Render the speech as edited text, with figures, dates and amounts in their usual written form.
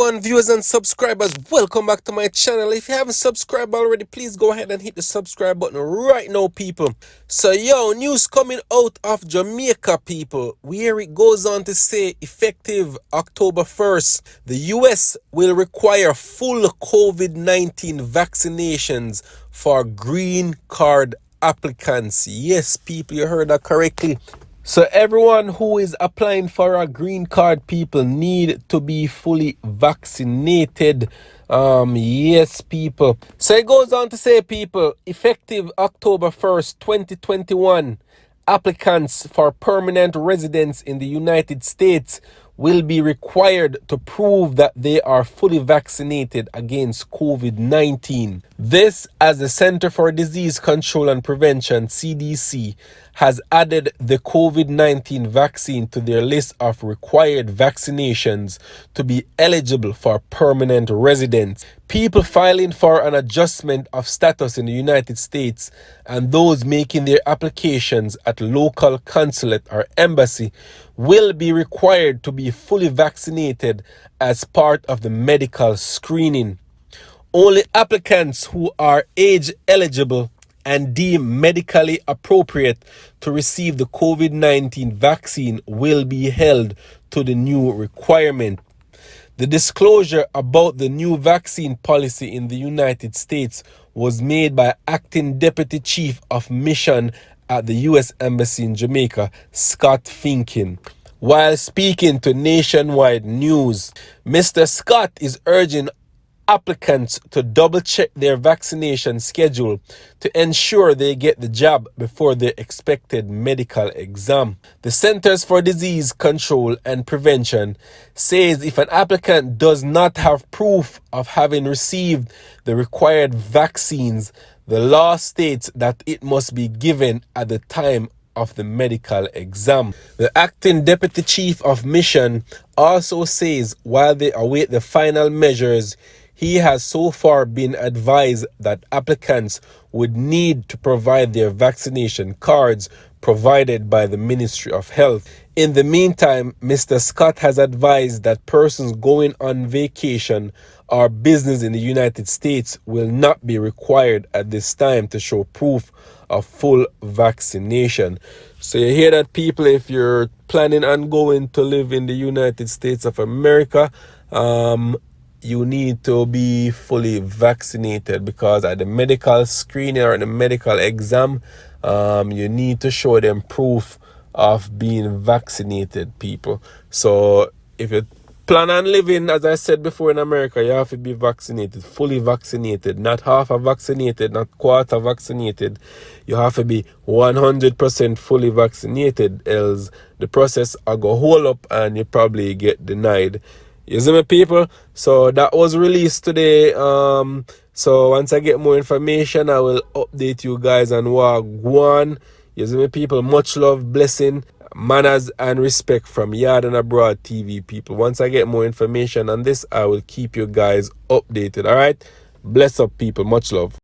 Wagwan viewers and subscribers, welcome back to my channel. If you haven't subscribed already, please go ahead and hit the subscribe button right now, people. So news coming out of Jamaica, people, where it goes on to say effective October 1st, the US will require full COVID-19 vaccinations for green card applicants. Yes, people, you heard that correctly. So everyone who is applying for a green card, people, need to be fully vaccinated. Yes, people. So it goes on to say, people, effective October 1st, 2021, applicants for permanent residence in the United States will be required to prove that they are fully vaccinated against COVID-19. This, as the Center for Disease Control and Prevention, CDC, has added the COVID-19 vaccine to their list of required vaccinations to be eligible for permanent residence. People filing for an adjustment of status in the United States and those making their applications at local consulate or embassy will be required to be fully vaccinated as part of the medical screening. Only applicants who are age eligible and deemed medically appropriate to receive the COVID-19 vaccine will be held to the new requirement. The disclosure about the new vaccine policy in the United States was made by Acting Deputy Chief of Mission at the U.S. Embassy in Jamaica, Scott Finkin. While speaking to Nationwide News, Mr. Scott is urging applicants to double-check their vaccination schedule to ensure they get the jab before their expected medical exam. The Centers for Disease Control and Prevention says if an applicant does not have proof of having received the required vaccines, the law states that it must be given at the time of the medical exam. The Acting Deputy Chief of Mission also says while they await the final measures, he has so far been advised that applicants would need to provide their vaccination cards provided by the Ministry of Health. In the meantime, Mr. Scott has advised that persons going on vacation or business in the United States will not be required at this time to show proof of full vaccination. So you hear that, people, if you're planning on going to live in the United States of America, you need to be fully vaccinated, because at the medical screening or the medical exam, you need to show them proof of being vaccinated, people. So if you plan on living, as I said before, in America, you have to be vaccinated, fully vaccinated, not half vaccinated, not quarter vaccinated. You have to be 100% fully vaccinated, else the process will go hold up and you probably get denied. You see me, people? So that was released today. So once I get more information, I will update you guys on Wagwan. You see me, people? Much love, blessing, manners, and respect from Yard and Abroad TV, people. Once I get more information on this, I will keep you guys updated. All right? Bless up, people. Much love.